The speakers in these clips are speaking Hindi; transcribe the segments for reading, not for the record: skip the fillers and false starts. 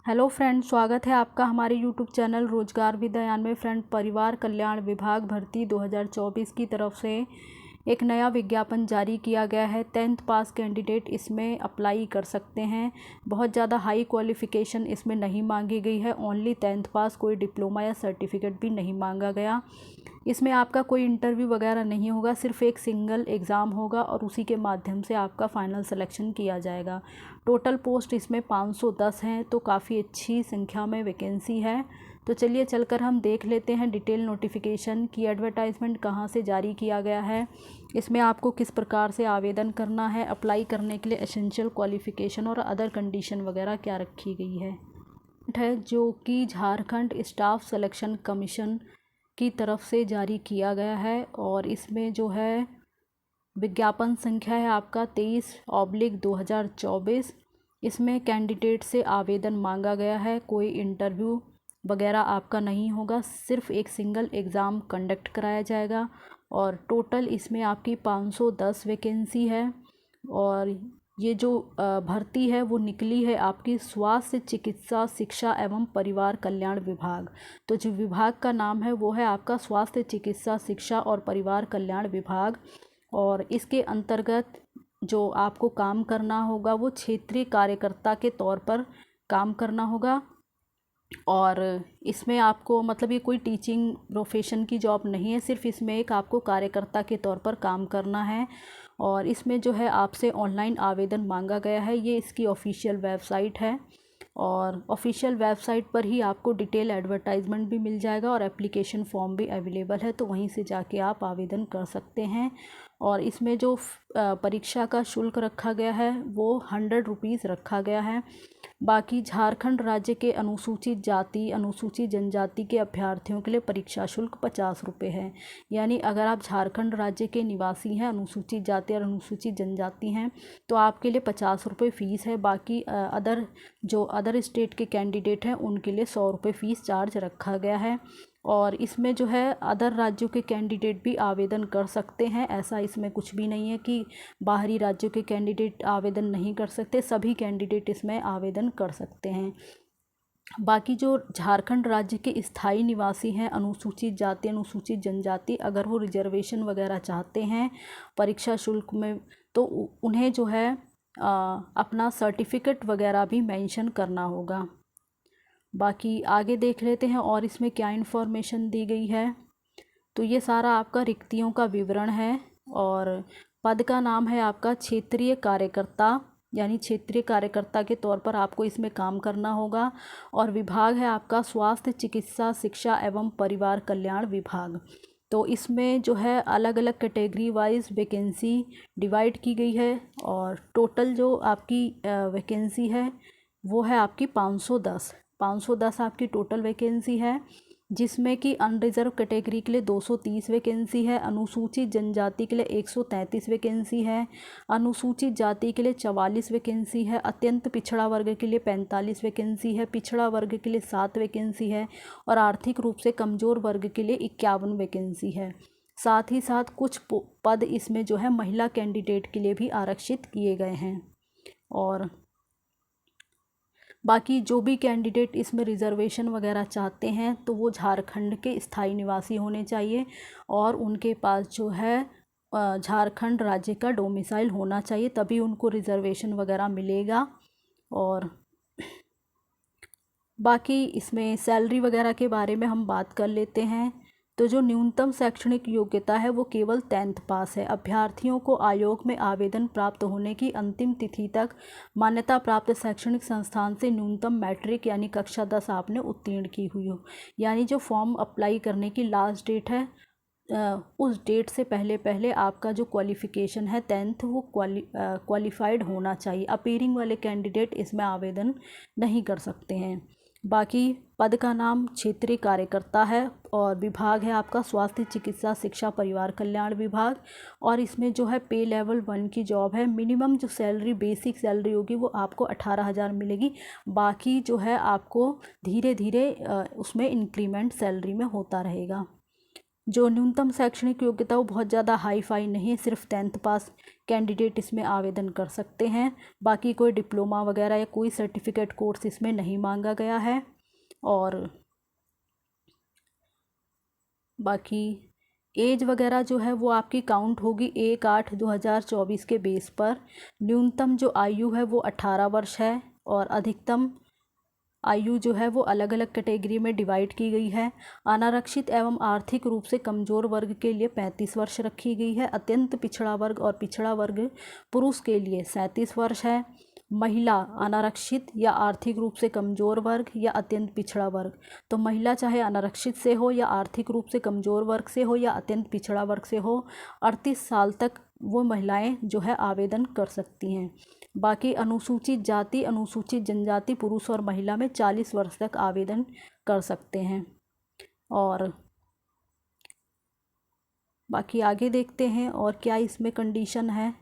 हेलो फ्रेंड, स्वागत है आपका हमारे यूट्यूब चैनल रोजगार विद्यायान में। फ्रेंड, परिवार कल्याण विभाग भर्ती 2024 की तरफ से एक नया विज्ञापन जारी किया गया है। 10th पास कैंडिडेट इसमें अप्लाई कर सकते हैं। बहुत ज़्यादा हाई क्वालिफ़िकेशन इसमें नहीं मांगी गई है, ओनली 10th पास, कोई डिप्लोमा या सर्टिफिकेट भी नहीं मांगा गया। इसमें आपका कोई इंटरव्यू वगैरह नहीं होगा, सिर्फ एक सिंगल एग्ज़ाम होगा और उसी के माध्यम से आपका फ़ाइनल सिलेक्शन किया जाएगा। टोटल पोस्ट इसमें 510 हैं, तो काफ़ी अच्छी संख्या में वैकेंसी है। तो चलिए चलकर हम देख लेते हैं डिटेल नोटिफिकेशन की एडवर्टाइजमेंट कहाँ से जारी किया गया है, इसमें आपको किस प्रकार से आवेदन करना है, अप्लाई करने के लिए एसेंशियल क्वालिफ़िकेशन और अदर कंडीशन वगैरह क्या रखी गई है जो कि झारखंड स्टाफ सिलेक्शन कमीशन की तरफ से जारी किया गया है। और इसमें जो है विज्ञापन संख्या है आपका 23/2024। इसमें कैंडिडेट से आवेदन मांगा गया है, कोई इंटरव्यू वगैरह आपका नहीं होगा, सिर्फ एक सिंगल एग्ज़ाम कंडक्ट कराया जाएगा। और टोटल इसमें आपकी 510 वैकेंसी है। और ये जो भर्ती है वो निकली है आपकी स्वास्थ्य चिकित्सा शिक्षा एवं परिवार कल्याण विभाग। तो जो विभाग का नाम है वो है आपका स्वास्थ्य चिकित्सा शिक्षा और परिवार कल्याण विभाग। और इसके अंतर्गत जो आपको काम करना होगा वो क्षेत्रीय कार्यकर्ता के तौर पर काम करना होगा। और इसमें आपको मतलब ये कोई टीचिंग प्रोफेशन की जॉब नहीं है, सिर्फ इसमें एक आपको कार्यकर्ता के तौर पर काम करना है। और इसमें जो है आपसे ऑनलाइन आवेदन मांगा गया है, ये इसकी ऑफिशियल वेबसाइट है। और ऑफिशियल वेबसाइट पर ही आपको डिटेल एडवर्टाइजमेंट भी मिल जाएगा और एप्लीकेशन फॉर्म भी अवेलेबल है, तो वहीं से जाके आप आवेदन कर सकते हैं। और इसमें जो परीक्षा का शुल्क रखा गया है वो 100 रुपीज़ रखा गया है। बाकी झारखंड राज्य के अनुसूचित जाति अनुसूचित जनजाति के अभ्यर्थियों के लिए परीक्षा शुल्क 50 रुपये है। यानी अगर आप झारखंड राज्य के निवासी हैं, अनुसूचित जाति और अनुसूचित जनजाति हैं, तो आपके लिए 50 रुपये फ़ीस है। बाकी अदर स्टेट के कैंडिडेट हैं उनके लिए 100 रुपये फ़ीस चार्ज रखा गया है। और इसमें जो है अदर राज्यों के कैंडिडेट भी आवेदन कर सकते हैं, ऐसा इसमें कुछ भी नहीं है कि बाहरी राज्यों के कैंडिडेट आवेदन नहीं कर सकते, सभी कैंडिडेट इसमें आवेदन कर सकते हैं। बाकी जो झारखंड राज्य के स्थायी निवासी हैं, अनुसूचित जाति अनुसूचित जनजाति, अगर वो रिजर्वेशन वगैरह चाहते हैं परीक्षा शुल्क में, तो उन्हें जो है अपना सर्टिफिकेट वगैरह भी मेंशन करना होगा। बाकी आगे देख लेते हैं और इसमें क्या इन्फॉर्मेशन दी गई है। तो ये सारा आपका रिक्तियों का विवरण है। और पद का नाम है आपका क्षेत्रीय कार्यकर्ता, यानी क्षेत्रीय कार्यकर्ता के तौर पर आपको इसमें काम करना होगा। और विभाग है आपका स्वास्थ्य चिकित्सा शिक्षा एवं परिवार कल्याण विभाग। तो इसमें जो है अलग अलग कैटेगरी वाइज वैकेंसी डिवाइड की गई है। और टोटल जो आपकी वैकेंसी है वो है आपकी 510 आपकी टोटल वैकेंसी है, जिसमें कि अनरिजर्व कैटेगरी के लिए 230 वैकेंसी है, अनुसूचित जनजाति के लिए 133 वैकेंसी है, अनुसूचित जाति के लिए 44 वैकेंसी है, अत्यंत पिछड़ा वर्ग के लिए 45 वैकेंसी है, पिछड़ा वर्ग के लिए 7 वैकेंसी है और आर्थिक रूप से कमज़ोर वर्ग के लिए 51 वैकेंसी है। साथ ही साथ कुछ पद इसमें जो है महिला कैंडिडेट के लिए भी आरक्षित किए गए हैं। और बाकी जो भी कैंडिडेट इसमें रिज़र्वेशन वगैरह चाहते हैं तो वो झारखंड के स्थायी निवासी होने चाहिए और उनके पास जो है झारखंड राज्य का डोमिसाइल होना चाहिए, तभी उनको रिज़र्वेशन वगैरह मिलेगा। और बाकी इसमें सैलरी वगैरह के बारे में हम बात कर लेते हैं। तो जो न्यूनतम शैक्षणिक योग्यता है वो केवल 10th पास है। अभ्यर्थियों को आयोग में आवेदन प्राप्त होने की अंतिम तिथि तक मान्यता प्राप्त शैक्षणिक संस्थान से न्यूनतम मैट्रिक यानी कक्षा 10 आपने उत्तीर्ण की हुई हो। यानी जो फॉर्म अप्लाई करने की लास्ट डेट है उस डेट से पहले आपका जो क्वालिफ़िकेशन है 10th वो क्वालिफाइड होना चाहिए। अपीयरिंग वाले कैंडिडेट इसमें आवेदन नहीं कर सकते हैं। बाकी पद का नाम क्षेत्रीय कार्यकर्ता है और विभाग है आपका स्वास्थ्य चिकित्सा शिक्षा परिवार कल्याण विभाग। और इसमें जो है पे लेवल 1 की जॉब है। मिनिमम जो सैलरी बेसिक सैलरी होगी वो आपको 18,000 मिलेगी। बाकी जो है आपको धीरे धीरे उसमें इंक्रीमेंट सैलरी में होता रहेगा। जो न्यूनतम शैक्षणिक योग्यता वो बहुत ज़्यादा हाई फाई नहीं है, सिर्फ 10th पास कैंडिडेट इसमें आवेदन कर सकते हैं। बाकी कोई डिप्लोमा वगैरह या कोई सर्टिफिकेट कोर्स इसमें नहीं मांगा गया है। और बाकी एज वगैरह जो है वो आपकी काउंट होगी 1/8/2024 के बेस पर। न्यूनतम जो आयु है वो 18 वर्ष है और अधिकतम आयु जो है वो अलग अलग कैटेगरी में डिवाइड की गई है। अनारक्षित एवं आर्थिक रूप से कमज़ोर वर्ग के लिए 35 वर्ष रखी गई है। अत्यंत पिछड़ा वर्ग और पिछड़ा वर्ग पुरुष के लिए 37 वर्ष है। महिला अनारक्षित या आर्थिक रूप से कमज़ोर वर्ग या अत्यंत पिछड़ा वर्ग, तो महिला चाहे अनारक्षित से हो या आर्थिक रूप से कमज़ोर वर्ग से हो या अत्यंत पिछड़ा वर्ग से हो, 38 साल तक वो महिलाएं जो है आवेदन कर सकती हैं। बाकी अनुसूचित जाति अनुसूचित जनजाति पुरुष और महिला में 40 वर्ष तक आवेदन कर सकते हैं। और बाकी आगे देखते हैं और क्या इसमें कंडीशन है।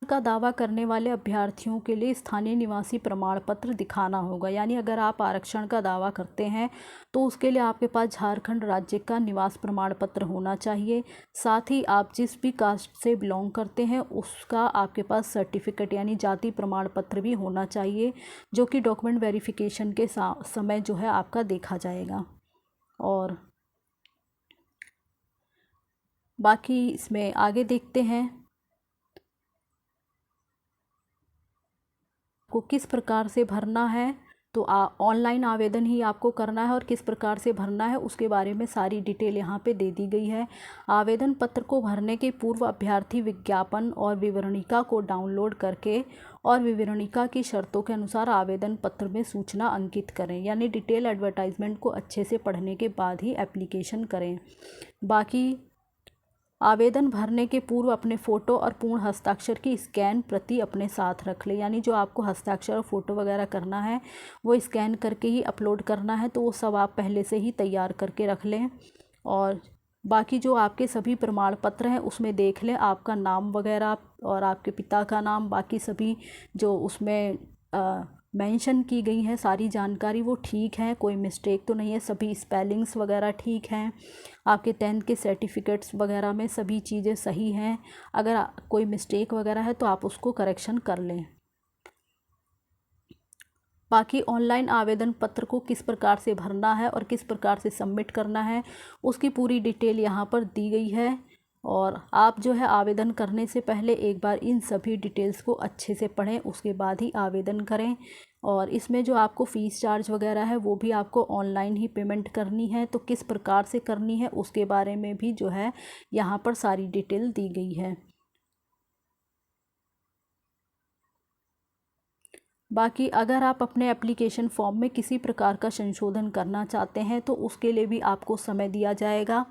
का दावा करने वाले अभ्यर्थियों के लिए स्थानीय निवासी प्रमाण पत्र दिखाना होगा। यानी अगर आप आरक्षण का दावा करते हैं तो उसके लिए आपके पास झारखंड राज्य का निवास प्रमाण पत्र होना चाहिए। साथ ही आप जिस भी कास्ट से बिलोंग करते हैं उसका आपके पास सर्टिफिकेट यानी जाति प्रमाण पत्र भी होना चाहिए, जो कि डॉक्यूमेंट वेरिफिकेशन के समय जो है आपका देखा जाएगा। और बाकी इसमें आगे देखते हैं को किस प्रकार से भरना है। तो ऑनलाइन आवेदन ही आपको करना है और किस प्रकार से भरना है उसके बारे में सारी डिटेल यहाँ पे दे दी गई है। आवेदन पत्र को भरने के पूर्व अभ्यर्थी विज्ञापन और विवरणिका को डाउनलोड करके और विवरणिका की शर्तों के अनुसार आवेदन पत्र में सूचना अंकित करें। यानी डिटेल एडवर्टाइजमेंट को अच्छे से पढ़ने के बाद ही एप्लीकेशन करें। बाकी आवेदन भरने के पूर्व अपने फ़ोटो और पूर्ण हस्ताक्षर की स्कैन प्रति अपने साथ रख लें। यानी जो आपको हस्ताक्षर और फ़ोटो वगैरह करना है वो स्कैन करके ही अपलोड करना है, तो वो सब आप पहले से ही तैयार करके रख लें। और बाकी जो आपके सभी प्रमाण पत्र हैं उसमें देख लें आपका नाम वगैरह और आपके पिता का नाम, बाकी सभी जो उसमें मेंशन की गई हैं सारी जानकारी वो ठीक है, कोई मिस्टेक तो नहीं है, सभी स्पेलिंग्स वगैरह ठीक हैं। आपके 10th के सर्टिफिकेट्स वगैरह में सभी चीज़ें सही हैं। अगर कोई मिस्टेक वगैरह है तो आप उसको करेक्शन कर लें। बाकी ऑनलाइन आवेदन पत्र को किस प्रकार से भरना है और किस प्रकार से सबमिट करना है उसकी पूरी डिटेल यहाँ पर दी गई है। और आप जो है आवेदन करने से पहले एक बार इन सभी डिटेल्स को अच्छे से पढ़ें, उसके बाद ही आवेदन करें। और इसमें जो आपको फ़ीस चार्ज वगैरह है वो भी आपको ऑनलाइन ही पेमेंट करनी है, तो किस प्रकार से करनी है उसके बारे में भी जो है यहाँ पर सारी डिटेल दी गई है। बाकी अगर आप अपने एप्लीकेशन फॉर्म में किसी प्रकार का संशोधन करना चाहते हैं तो उसके लिए भी आपको समय दिया जाएगा।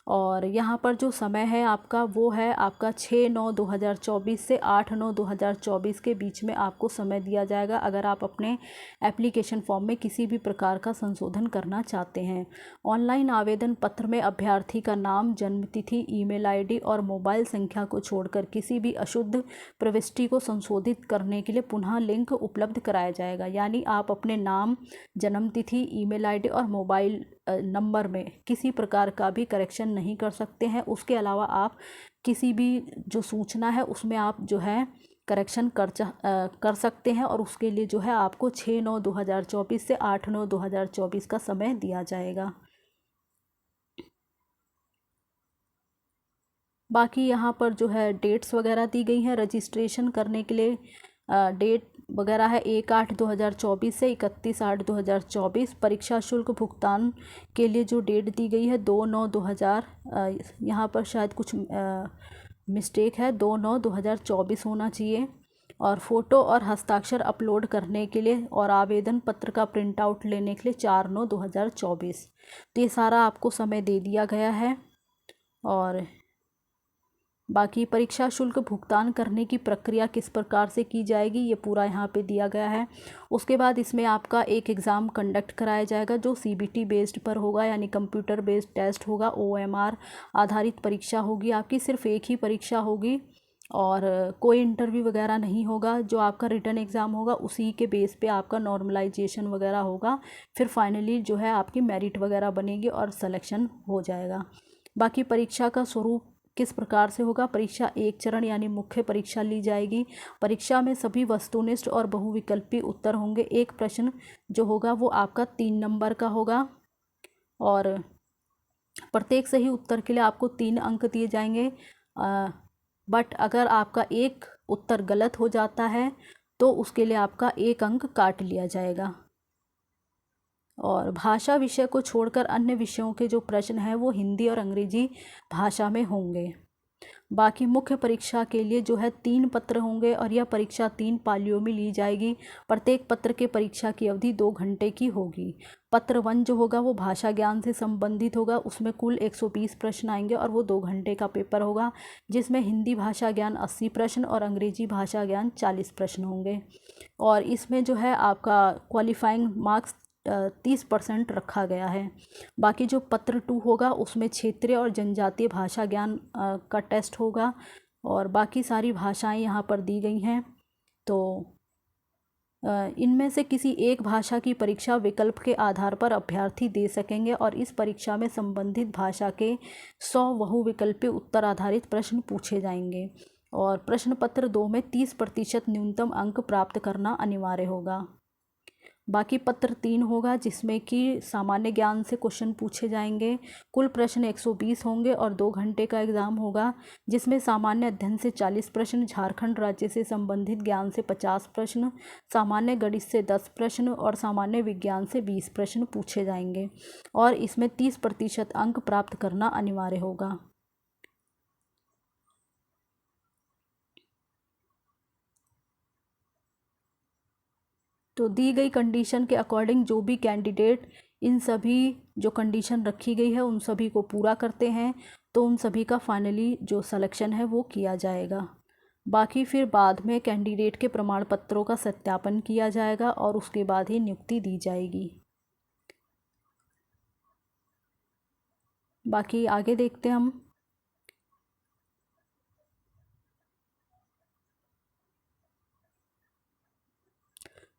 और यहाँ पर जो समय है आपका वो है आपका 6/9/2024 से 8/9/2024 के बीच में आपको समय दिया जाएगा अगर आप अपने एप्लीकेशन फॉर्म में किसी भी प्रकार का संशोधन करना चाहते हैं। ऑनलाइन आवेदन पत्र में अभ्यर्थी का नाम, जन्मतिथि, ईमेल आईडी और मोबाइल संख्या को छोड़कर किसी भी अशुद्ध प्रविष्टि को संशोधित करने के लिए पुनः लिंक उपलब्ध कराया जाएगा। यानी आप अपने नाम, जन्मतिथि, ईमेल आईडी और मोबाइल नंबर में किसी प्रकार का भी करेक्शन नहीं कर सकते हैं। उसके अलावा आप किसी भी जो सूचना है उसमें आप जो है करेक्शन कर सकते हैं और उसके लिए जो है आपको 6/9/2024 से 8/9/2024 का समय दिया जाएगा। बाकी यहाँ पर जो है डेट्स वगैरह दी गई हैं रजिस्ट्रेशन करने के लिए। डेट वगैरह है 1/8/2024 से 31/8/2024। परीक्षा शुल्क भुगतान के लिए जो डेट दी गई है 2/9/2000, यहाँ पर शायद कुछ मिस्टेक है, 2/9/2024 होना चाहिए। और फ़ोटो और हस्ताक्षर अपलोड करने के लिए और आवेदन पत्र का प्रिंट आउट लेने के लिए 4/9/2024। तो ये सारा आपको समय दे दिया गया है। और बाकी परीक्षा शुल्क भुगतान करने की प्रक्रिया किस प्रकार से की जाएगी ये पूरा यहाँ पे दिया गया है। उसके बाद इसमें आपका एक एग्ज़ाम कंडक्ट कराया जाएगा जो CBT बेस्ड पर होगा, यानी कंप्यूटर बेस्ड टेस्ट होगा। OMR आधारित परीक्षा होगी आपकी, सिर्फ एक ही परीक्षा होगी और कोई इंटरव्यू वगैरह नहीं होगा। जो आपका रिटन एग्ज़ाम होगा उसी के बेस पे आपका नॉर्मलाइजेशन वगैरह होगा, फिर फाइनली जो है आपकी मेरिट वगैरह बनेगी और सिलेक्शन हो जाएगा। बाकी परीक्षा का स्वरूप किस प्रकार से होगा। परीक्षा एक चरण यानी मुख्य परीक्षा ली जाएगी। परीक्षा में सभी वस्तुनिष्ठ और बहुविकल्पी उत्तर होंगे। एक प्रश्न जो होगा वो आपका 3 नंबर का होगा और प्रत्येक सही उत्तर के लिए आपको 3 अंक दिए जाएंगे। बट अगर आपका एक उत्तर गलत हो जाता है तो उसके लिए आपका 1 अंक काट लिया जाएगा। और भाषा विषय को छोड़कर अन्य विषयों के जो प्रश्न हैं वो हिंदी और अंग्रेजी भाषा में होंगे। बाकी मुख्य परीक्षा के लिए जो है 3 पत्र होंगे और यह परीक्षा 3 पालियों में ली जाएगी। प्रत्येक पत्र के परीक्षा की अवधि 2 घंटे की होगी। पत्र 1 जो होगा वो भाषा ज्ञान से संबंधित होगा। उसमें कुल 120 प्रश्न आएंगे और वो 2 घंटे का पेपर होगा, जिसमें हिंदी भाषा ज्ञान 80 प्रश्न और अंग्रेजी भाषा ज्ञान 40 प्रश्न होंगे। और इसमें जो है आपका क्वालिफाइंग मार्क्स 30% रखा गया है। बाकी जो पत्र 2 होगा उसमें क्षेत्रीय और जनजातीय भाषा ज्ञान का टेस्ट होगा और बाकी सारी भाषाएं यहाँ पर दी गई हैं। तो इनमें से किसी एक भाषा की परीक्षा विकल्प के आधार पर अभ्यर्थी दे सकेंगे और इस परीक्षा में संबंधित भाषा के 100 बहुविकल्पी उत्तर आधारित प्रश्न पूछे जाएंगे और प्रश्न पत्र 2 में 30% न्यूनतम अंक प्राप्त करना अनिवार्य होगा। बाकी पत्र 3 होगा जिसमें कि सामान्य ज्ञान से क्वेश्चन पूछे जाएंगे। कुल प्रश्न 120 होंगे और 2 घंटे का एग्ज़ाम होगा, जिसमें सामान्य अध्ययन से 40 प्रश्न, झारखंड राज्य से संबंधित ज्ञान से 50 प्रश्न, सामान्य गणित से 10 प्रश्न और सामान्य विज्ञान से 20 प्रश्न पूछे जाएंगे और इसमें 30% अंक प्राप्त करना अनिवार्य होगा। तो दी गई कंडीशन के अकॉर्डिंग जो भी कैंडिडेट इन सभी जो कंडीशन रखी गई है उन सभी को पूरा करते हैं तो उन सभी का फाइनली जो सिलेक्शन है वो किया जाएगा। बाकी फिर बाद में कैंडिडेट के प्रमाण पत्रों का सत्यापन किया जाएगा और उसके बाद ही नियुक्ति दी जाएगी। बाकी आगे देखते हैं हम।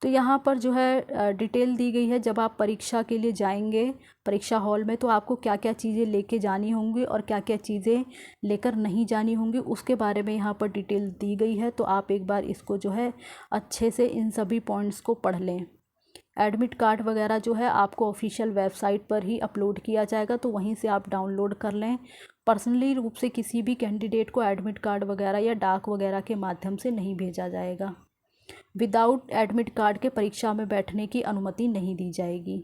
तो यहाँ पर जो है डिटेल दी गई है। जब आप परीक्षा के लिए जाएंगे परीक्षा हॉल में तो आपको क्या क्या चीज़ें लेके जानी होंगी और क्या क्या चीज़ें लेकर नहीं जानी होंगी उसके बारे में यहाँ पर डिटेल दी गई है। तो आप एक बार इसको जो है अच्छे से इन सभी पॉइंट्स को पढ़ लें। एडमिट कार्ड वगैरह जो है आपको ऑफिशियल वेबसाइट पर ही अपलोड किया जाएगा तो वहीं से आप डाउनलोड कर लें। पर्सनली रूप से किसी भी कैंडिडेट को एडमिट कार्ड वगैरह या डाक वगैरह के माध्यम से नहीं भेजा जाएगा। विदाउट एडमिट कार्ड के परीक्षा में बैठने की अनुमति नहीं दी जाएगी।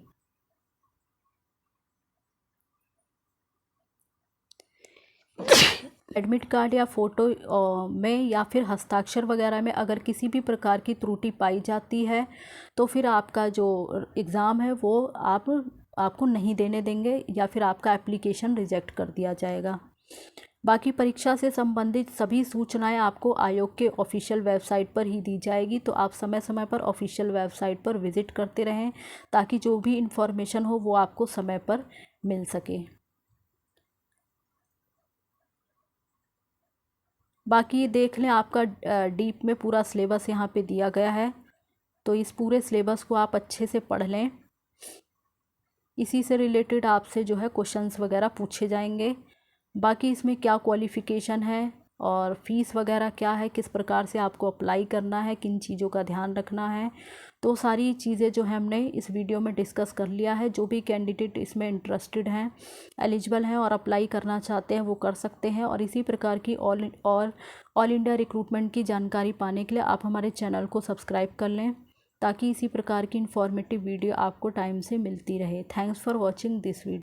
एडमिट कार्ड या फ़ोटो में या फिर हस्ताक्षर वगैरह में अगर किसी भी प्रकार की त्रुटि पाई जाती है तो फिर आपका जो एग्ज़ाम है वो आपको नहीं देने देंगे या फिर आपका एप्लीकेशन रिजेक्ट कर दिया जाएगा। बाकी परीक्षा से संबंधित सभी सूचनाएं आपको आयोग के ऑफिशियल वेबसाइट पर ही दी जाएगी तो आप समय समय पर ऑफिशियल वेबसाइट पर विज़िट करते रहें ताकि जो भी इंफॉर्मेशन हो वो आपको समय पर मिल सके। बाकी देख लें आपका डीप में पूरा सिलेबस यहाँ पे दिया गया है तो इस पूरे सिलेबस को आप अच्छे से पढ़ लें। इसी से रिलेटेड आपसे जो है क्वेश्चंस वगैरह पूछे जाएंगे। बाकी इसमें क्या क्वालिफ़िकेशन है और फ़ीस वगैरह क्या है, किस प्रकार से आपको अप्लाई करना है, किन चीज़ों का ध्यान रखना है, तो सारी चीज़ें जो है हमने इस वीडियो में डिस्कस कर लिया है। जो भी कैंडिडेट इसमें इंटरेस्टेड हैं, एलिजिबल हैं और अप्लाई करना चाहते हैं वो कर सकते हैं। और इसी प्रकार की ऑल इंडिया रिक्रूटमेंट की जानकारी पाने के लिए आप हमारे चैनल को सब्सक्राइब कर लें ताकि इसी प्रकार की इन्फॉर्मेटिव वीडियो आपको टाइम से मिलती रहे। Thanks for watching this video.